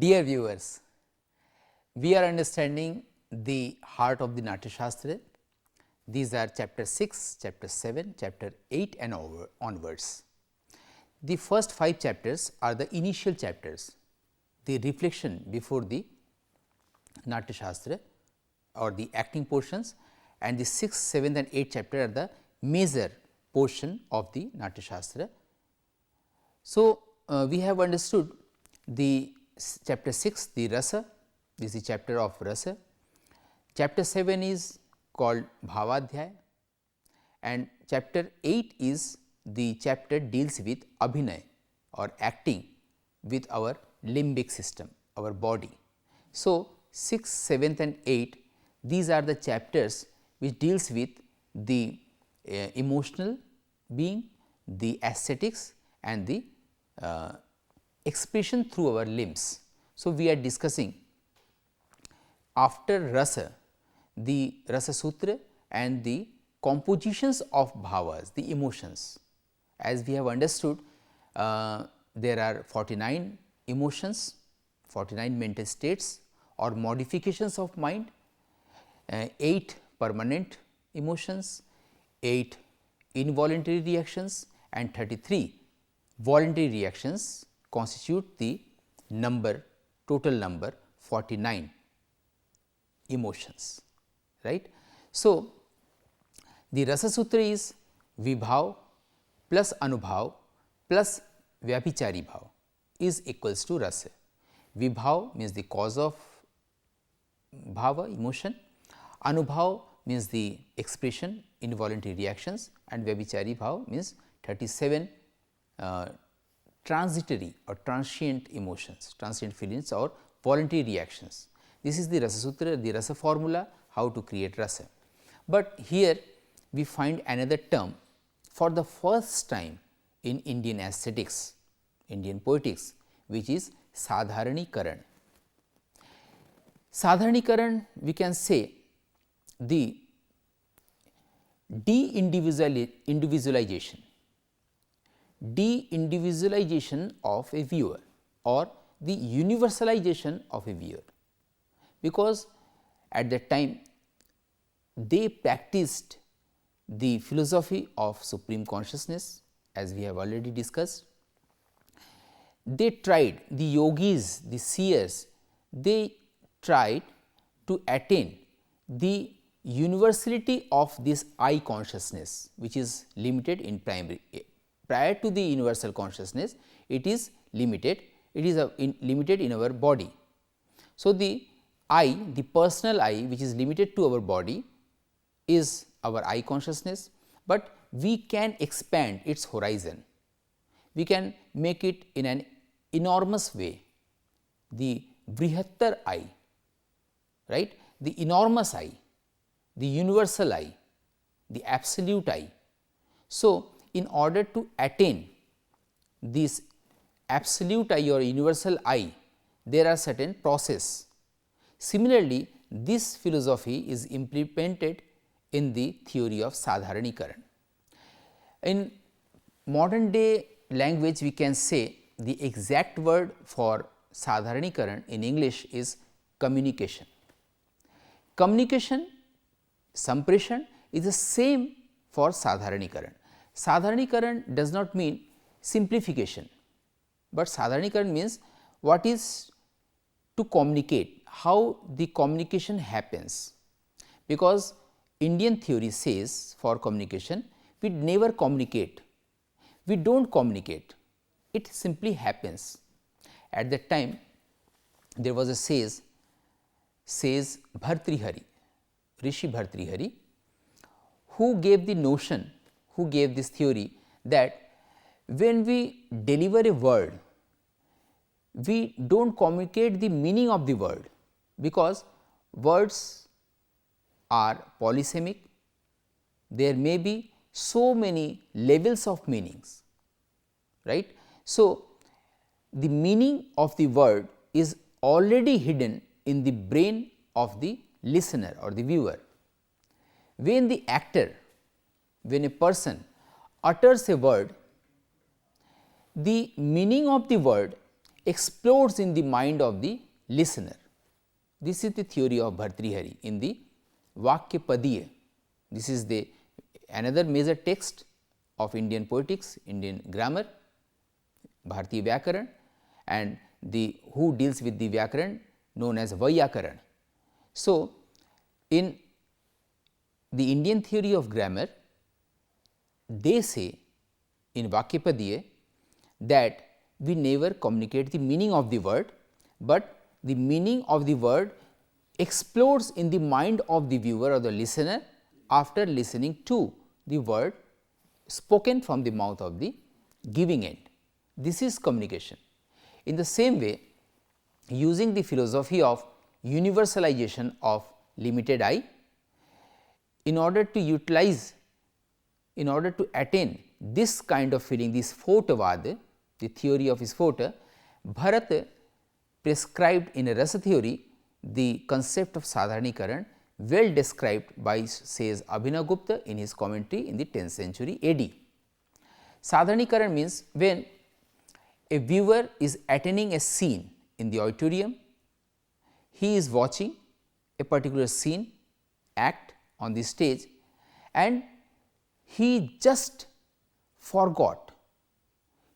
Dear viewers, we are understanding the heart of the Natya Shastra. These are chapter 6, chapter 7, chapter 8 and onwards. The first 5 chapters are the initial chapters, the reflection before the Natya Shastra or the acting portions, and the 6th, 7th and 8th chapter are the major portion of the Natya Shastra. So, we have understood the chapter 6, the Rasa, this is the chapter of Rasa. Chapter 7 is called Bhavadhyaya, and chapter 8 is the chapter deals with Abhinay or acting with our limbic system, our body. So, 6th, 7th and 8th, these are the chapters which deals with the emotional being, the aesthetics and the expression through our limbs. So, we are discussing after Rasa, the Rasa Sutra and the compositions of bhavas, the emotions. As we have understood, there are 49 emotions, 49 mental states or modifications of mind, 8 permanent emotions, 8 involuntary reactions and 33 voluntary reactions constitute the number, total number 49 emotions, right. So, the Rasa Sutra is Vibhav plus Anubhav plus Vyabhichari Bhav is equals to Rasa. Vibhav means the cause of bhava, emotion, Anubhav means the expression, involuntary reactions, and Vyabhichari Bhav means 37 transitory or transient emotions, transient feelings or voluntary reactions. This is the Rasa Sutra, the Rasa formula, how to create Rasa. But here we find another term for the first time in Indian aesthetics, Indian poetics, which is Sadharanikaran. Sadharanikaran, we can say the de-individualization of a viewer or the universalization of a viewer, because at that time they practiced the philosophy of supreme consciousness, as we have already discussed. They tried, the yogis, the seers, they tried to attain the universality of this I consciousness, which is limited in primary. Prior to the universal consciousness, it is limited, it is limited in our body. So, the I, the personal I, which is limited to our body, is our I consciousness, but we can expand its horizon. We can make it in an enormous way, the Brihattar I, right, the enormous I, the universal I, the absolute I. So, in order to attain this absolute I or universal I, there are certain process. Similarly, this philosophy is implemented in the theory of Sadharanikaran. In modern day language, we can say the exact word for Sadharanikaran in English is communication. Communication, sampreshan is the same for Sadharanikaran. Sadharanikaran does not mean simplification, but Sadharanikaran means what is to communicate, how the communication happens, because Indian theory says for communication we never communicate, we do not communicate, it simply happens. At that time there was a sage Bhartrihari, Rishi Bhartrihari, who gave the notion, who gave this theory that when we deliver a word, we do not communicate the meaning of the word, because words are polysemic, there may be so many levels of meanings, right. So, the meaning of the word is already hidden in the brain of the listener or the viewer. When the actor, when a person utters a word, the meaning of the word explodes in the mind of the listener. This is the theory of Bhartrihari in the Vakya Padiya. This is the another major text of Indian poetics, Indian grammar, Bharatiya Vyakaran, and the who deals with the Vyakaran known as Vaiyakaran. So, in the Indian theory of grammar, they say in Vakyapadiya that we never communicate the meaning of the word, but the meaning of the word explodes in the mind of the viewer or the listener after listening to the word spoken from the mouth of the giving end. This is communication. In the same way, using the philosophy of universalization of limited I, in order to utilize, in order to attain this kind of feeling, this Sphotavada, the theory of Sphota, Bharat prescribed in a rasa theory the concept of Sadharanikaran, well described by, says Abhinavgupta in his commentary in the 10th century AD. Sadharanikaran means when a viewer is attaining a scene in the auditorium, he is watching a particular scene, act on the stage, and he just forgot,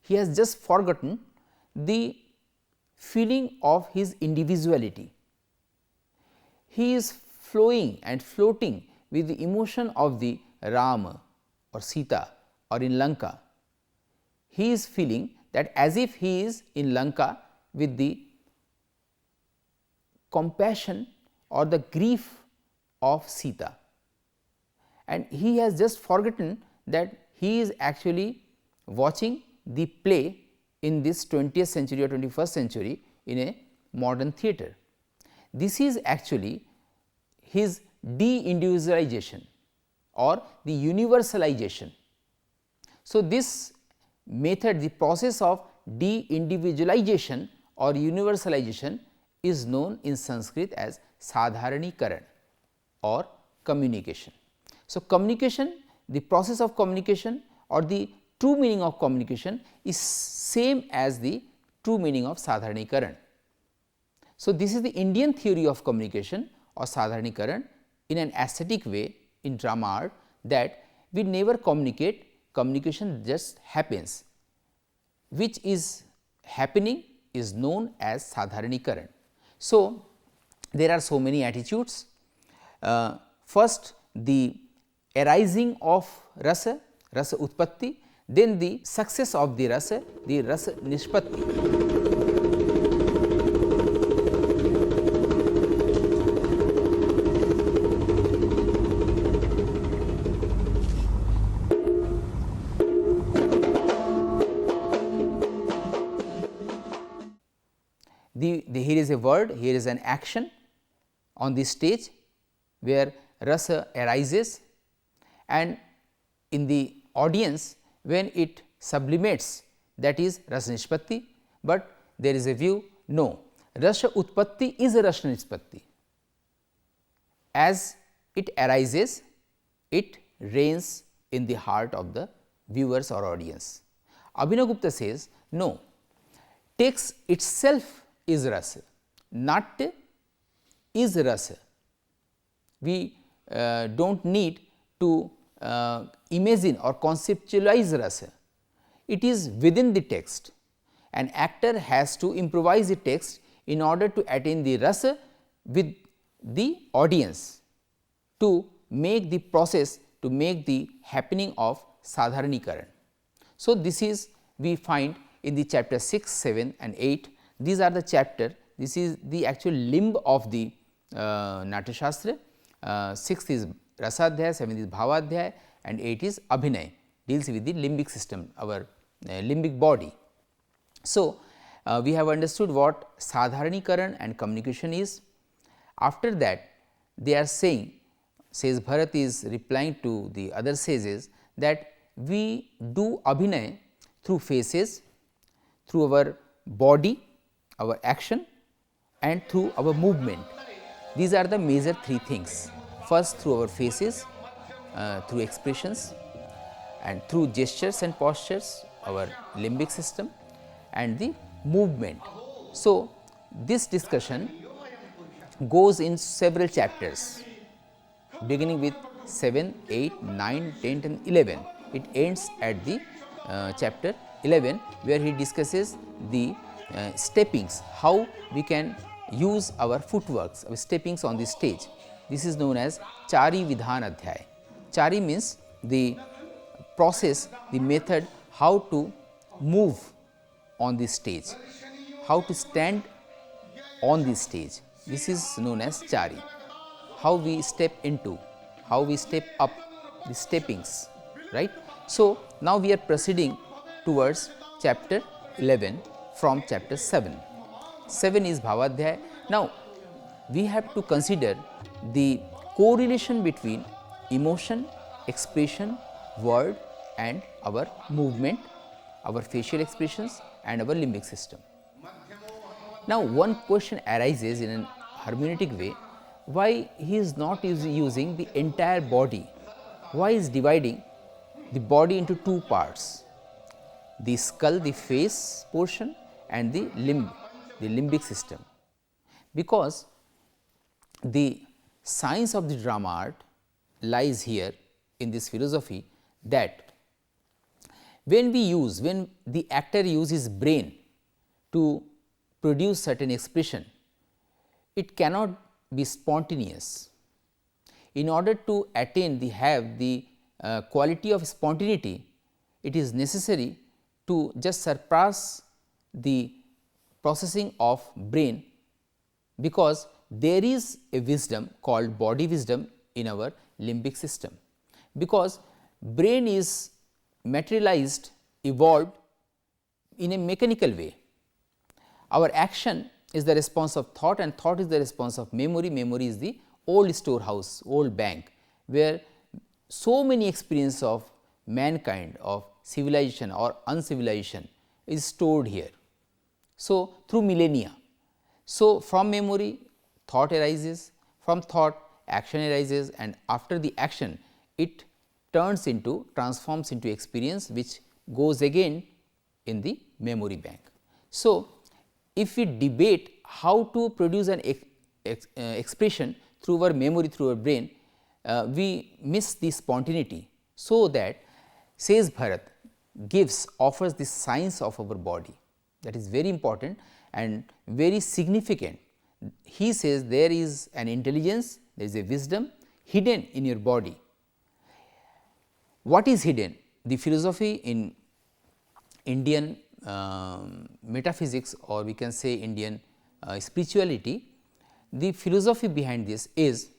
he has just forgotten the feeling of his individuality. He is flowing and floating with the emotion of the Rama or Sita or in Lanka. He is feeling that as if he is in Lanka with the compassion or the grief of Sita, and he has just forgotten that he is actually watching the play in this 20th century or 21st century in a modern theatre. This is actually his de-individualization or the universalization. So, this method, the process of de-individualization or universalization is known in Sanskrit as Sadharanikaran or communication. So, communication, the process of communication or the true meaning of communication is same as the true meaning of Sadharanikaran. So, this is the Indian theory of communication or Sadharanikaran in an aesthetic way in drama art, that we never communicate, communication just happens, which is happening is known as Sadharanikaran. So, there are so many attitudes. First, the arising of rasa, rasa utpatti, then the success of the rasa nishpatti. Here is a word, here is an action on the stage where rasa arises, and in the audience when it sublimates, that is rasa nishpatti, but there is a view, no, rasa utpatti is a rasa nishpatti. As it arises, it reigns in the heart of the viewers or audience. Abhinavgupta says, no, text itself is rasa, Natya is rasa. We do not need to imagine or conceptualize rasa, it is within the text. An actor has to improvise the text in order to attain the rasa with the audience, to make the process, to make the happening of Sadharanikaran. So, this is we find in the chapter 6, 7 and 8. These are the chapter, this is the actual limb of the Natya Shastra. 6th is Rasadhyaya, 7th is Bhavadhyaya and 8 is Abhinay, deals with the limbic system, our limbic body. So, we have understood what Sadharanikaran and communication is. After that, they are saying, says Bharat is replying to the other sages, that we do Abhinay through faces, through our body, our action and through our movement. These are the major three things. First, through our faces, through expressions, and through gestures and postures, our limbic system, and the movement. So, this discussion goes in several chapters beginning with 7, 8, 9, 10 and 11. It ends at the chapter 11, where he discusses the steppings, how we can use our footworks, our steppings on the stage. This is known as Chari Vidhan Adhyay. Chari means the process, the method how to move on the stage, how to stand on the stage. This is known as Chari. How we step into, how we step up, the steppings, right. So, now we are proceeding towards chapter 11 from chapter 7. 7 is Bhavadhyay. Now, we have to consider the correlation between emotion, expression, word and our movement, our facial expressions and our limbic system. Now, one question arises in an hermeneutic way, why he is not using the entire body, why is dividing the body into two parts, the skull, the face portion and the limbic system. Because the science of the drama art lies here in this philosophy, that when the actor uses brain to produce certain expression, it cannot be spontaneous. In order to attain the quality of spontaneity, it is necessary to just surpass the processing of brain, because there is a wisdom called body wisdom in our limbic system, because brain is materialized, evolved in a mechanical way. Our action is the response of thought and thought is the response of memory. Memory is the old storehouse, old bank, where so many experiences of mankind, of civilization or uncivilization is stored here. So, through millennia. So, from memory thought arises, from thought action arises, and after the action it transforms into experience, which goes again in the memory bank. So, if we debate how to produce an expression through our memory, through our brain, we miss the spontaneity. So, that says Bharat offers the science of our body, that is very important and very significant. He says there is an intelligence, there is a wisdom hidden in your body. What is hidden? The philosophy in Indian metaphysics, or we can say Indian spirituality, the philosophy behind this is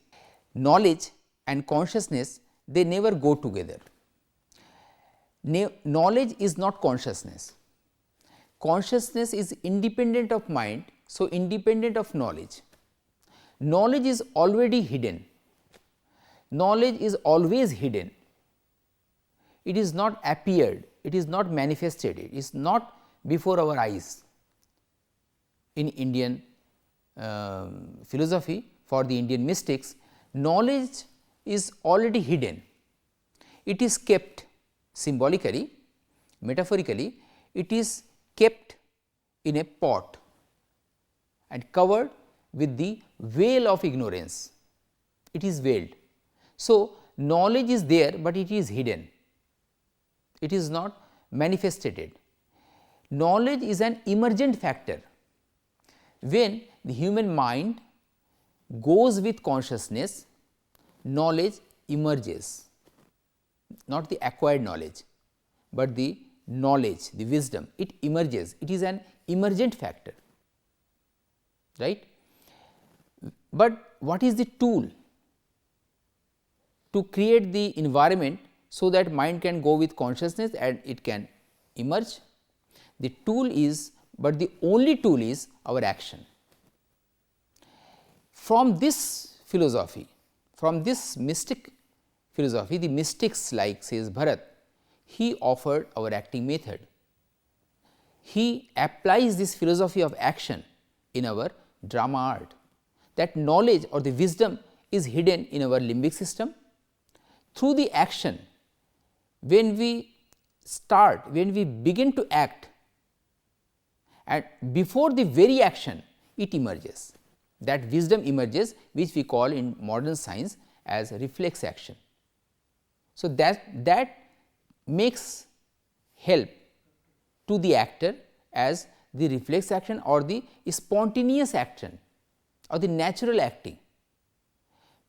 knowledge and consciousness, they never go together. Knowledge is not consciousness. Consciousness is independent of mind, so independent of knowledge. Knowledge is already hidden. Knowledge is always hidden. It is not appeared, it is not manifested, it is not before our eyes. In Indian philosophy, for the Indian mystics, knowledge is already hidden. It is kept symbolically, metaphorically, it is kept in a pot and covered with the veil of ignorance. It is veiled. So, knowledge is there, but it is hidden. It is not manifested. Knowledge is an emergent factor. When the human mind goes with consciousness, knowledge emerges, not the acquired knowledge, but the knowledge, the wisdom, it emerges. It is an emergent factor, right. But what is the tool to create the environment so that mind can go with consciousness and it can emerge? The tool is, but the only tool is our action. From this philosophy, from this mystic philosophy, the mystics, like says Bharat, he offered our acting method. He applies this philosophy of action in our drama art, that knowledge or the wisdom is hidden in our limbic system. Through the action, when we begin to act, and before the very action it emerges. That wisdom emerges, which we call in modern science as reflex action. So, that makes help to the actor as the reflex action or the spontaneous action or the natural acting,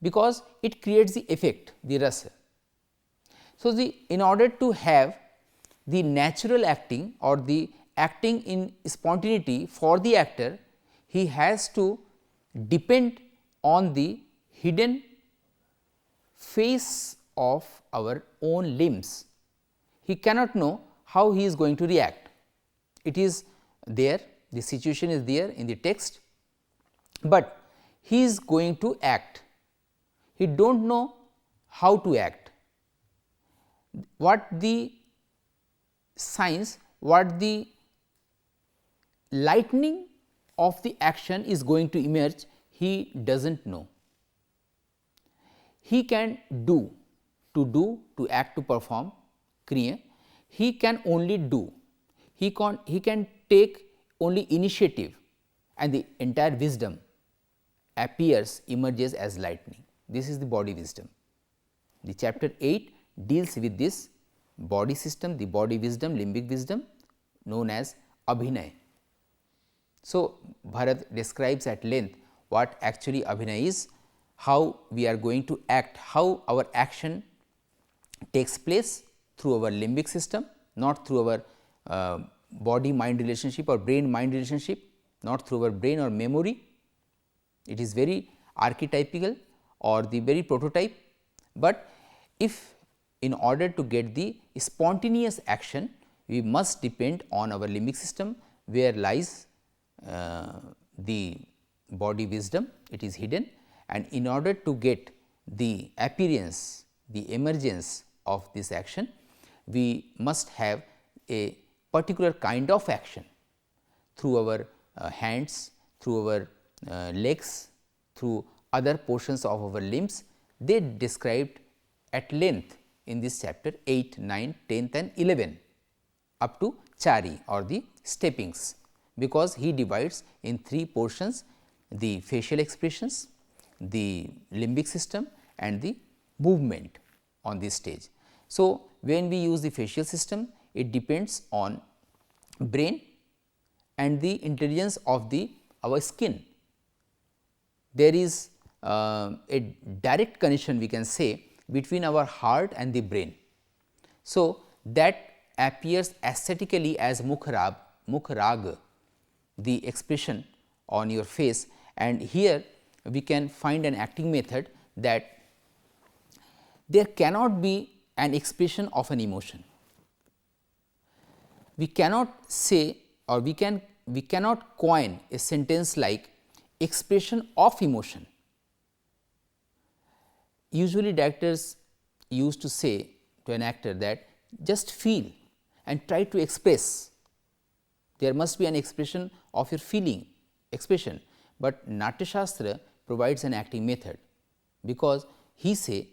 because it creates the effect, the rasa. So, in order to have the natural acting or the acting in spontaneity for the actor, he has to depend on the hidden face of our own limbs. He cannot know how he is going to react. It is there, the situation is there in the text, but he is going to act. He do not know how to act. What the science, what the lightning of the action is going to emerge, he does not know. He can do, to act, to perform, kriya. He can only do, he can take only initiative, and the entire wisdom appears, emerges as lightning. This is the body wisdom. The chapter 8 deals with this body system, the body wisdom, limbic wisdom known as abhinay. So, Bharat describes at length what actually abhinay is, how we are going to act, how our action takes place through our limbic system, not through our body mind relationship or brain mind relationship, not through our brain or memory. It is very archetypical or the very prototype, but if in order to get the spontaneous action, we must depend on our limbic system, where lies the body wisdom, it is hidden, and in order to get the appearance, the emergence of this action, we must have a particular kind of action through our hands, through our legs, through other portions of our limbs. They described at length in this chapter 8, 9, 10th and 11 up to chari or the steppings, because he divides in 3 portions: the facial expressions, the limbic system and the movement on this stage. So, when we use the facial system, it depends on brain and the intelligence of the our skin. There is a direct connection, we can say, between our heart and the brain. So, that appears aesthetically as mukhrag, the expression on your face, and here we can find an acting method that there cannot be an expression of an emotion. We cannot say, or we cannot coin a sentence like expression of emotion. Usually directors used to say to an actor that just feel and try to express. There must be an expression of your feeling, expression, but Natya Shastra provides an acting method, because he say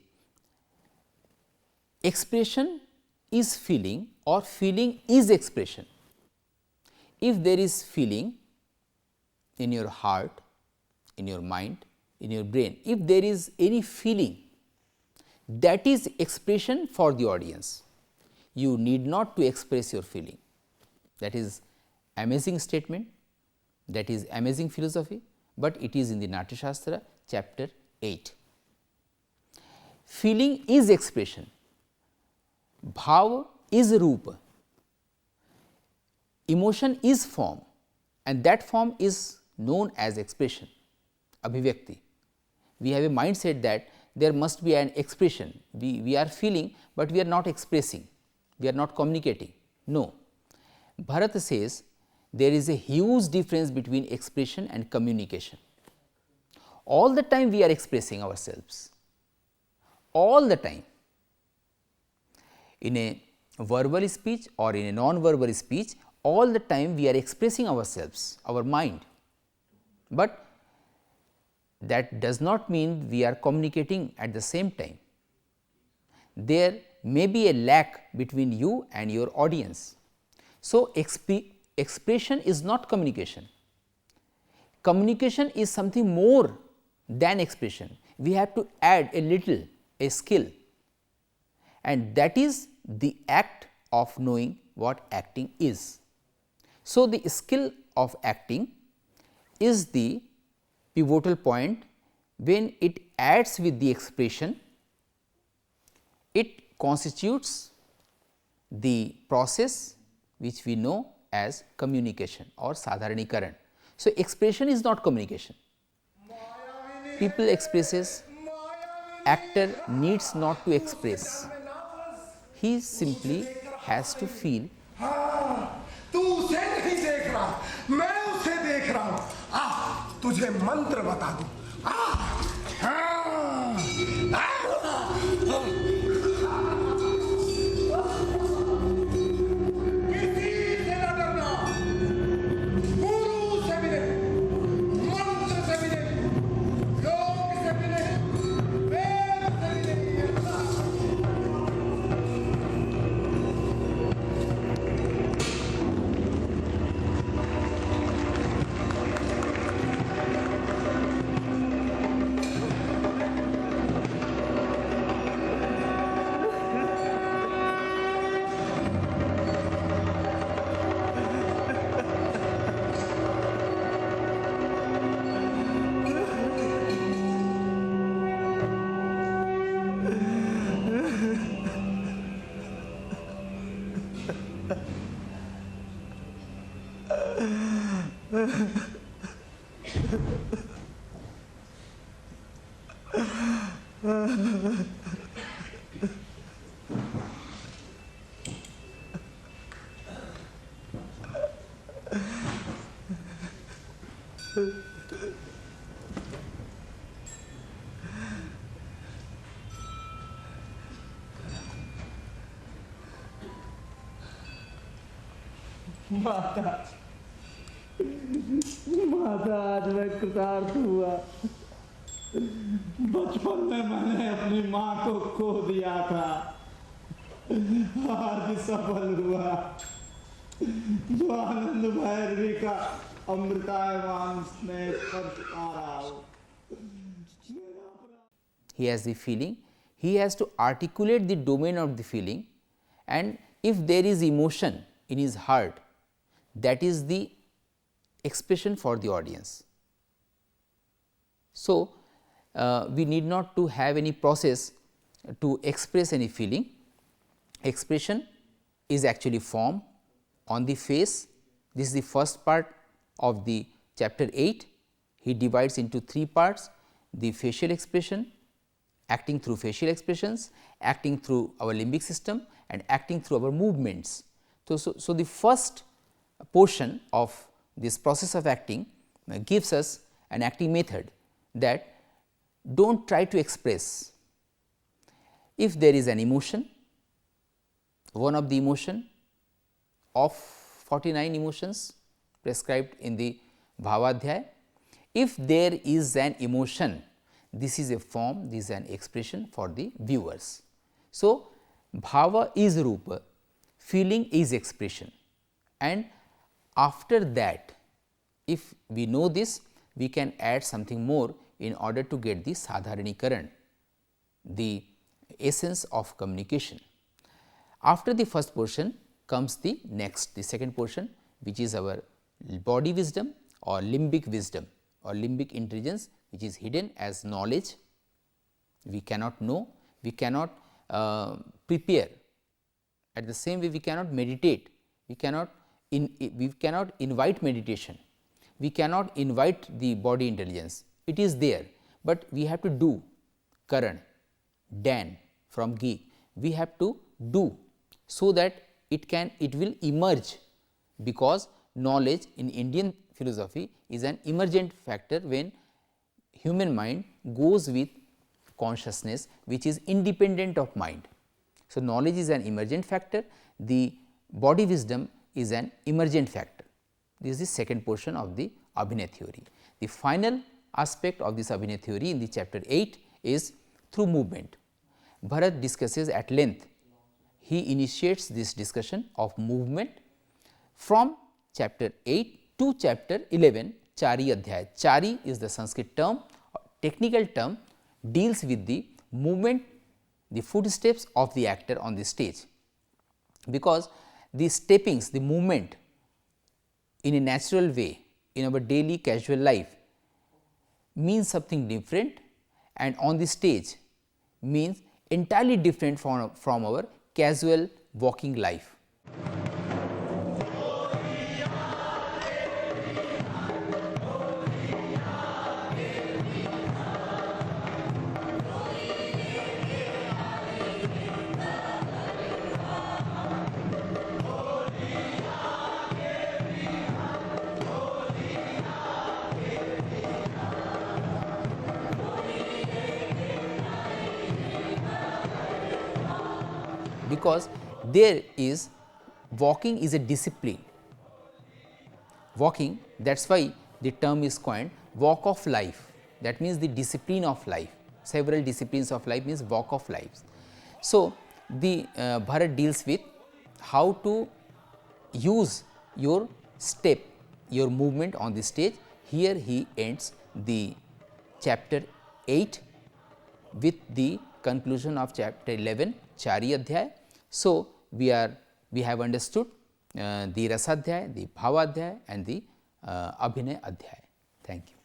expression is feeling or feeling is expression. If there is feeling in your heart, in your mind, in your brain, if there is any feeling, that is expression for the audience. You need not to express your feeling. That is amazing statement, that is amazing philosophy, but it is in the Natya Shastra chapter 8. Feeling is expression, bhav is rupa, emotion is form, and that form is known as expression, abhivyakti. We have a mindset that there must be an expression, we are feeling, but we are not expressing, we are not communicating. No, Bharat says there is a huge difference between expression and communication. All the time we are expressing ourselves, all the time. In a verbal speech or in a non-verbal speech, all the time we are expressing ourselves, our mind, but that does not mean we are communicating at the same time. There may be a lack between you and your audience. So, expression is not communication. Communication is something more than expression. We have to add a little, a skill, and that is the act of knowing what acting is. So, the skill of acting is the pivotal point. When it adds with the expression, it constitutes the process which we know as communication or sadharanikaran. So, expression is not communication. People expresses, actor needs not to express, he simply has to feel. तू उसे नहीं देख रहा, मैं उसे देख रहा हूं। तुझे मंत्र बता दूं। किसी से न डरना, गुरु से मिले, मंत्र से मिले, योग से मिले, वेद से मिले। माता, माता आज मैं कृतार्थ हुआ। बचपन में मैंने अपनी माँ को खो दिया था, आज सफल हुआ। जो आनंद भैरवी का अमृतायमान स्नेह स्पर्श पा रहा हूँ। He has the feeling, he has to articulate the domain of the feeling, and if there is emotion in his heart, that is the expression for the audience. So, we need not to have any process to express any feeling. Expression is actually form on the face. This is the first part of the chapter 8. He divides into 3 parts: the facial expression, acting through facial expressions, acting through our limbic system, and acting through our movements. So, the first portion of this process of acting gives us an acting method that do not try to express. If there is an emotion, one of the emotion of 49 emotions prescribed in the Bhavadhyaya, if there is an emotion, this is a form, this is an expression for the viewers. So, bhava is rupa, feeling is expression, and after that, if we know this, we can add something more in order to get the sadharanikaran, the essence of communication. After the first portion comes the next, the second portion, which is our body wisdom or limbic wisdom or limbic intelligence, which is hidden as knowledge. We cannot know, we cannot prepare. At the same way, we cannot meditate, we cannot invite meditation, we cannot invite the body intelligence. It is there, but we have to do. Karan, Dan from Gi, we have to do, so that it will emerge, because knowledge in Indian philosophy is an emergent factor when human mind goes with consciousness which is independent of mind. So, knowledge is an emergent factor, the body wisdom is an emergent factor. This is the second portion of the Abhinay theory. The final aspect of this Abhinay theory in the chapter 8 is through movement. Bharat discusses at length, he initiates this discussion of movement from chapter 8 to chapter 11, Chari Adhyay. Chari is the Sanskrit term, technical term, deals with the movement, the footsteps of the actor on the stage, because the steppings, the movement in a natural way in our daily casual life means something different, and on the stage means entirely different from our casual walking life. Because there is walking is a discipline, walking, that is why the term is coined walk of life, that means the discipline of life, several disciplines of life means walk of lives. So, the Bharat deals with how to use your step, your movement on the stage. Here he ends the chapter 8 with the conclusion of chapter 11, Chari Adhyay. So, we have understood the Rasadhyay, the Bhavadhyay and the Abhinay Adhyay. Thank you.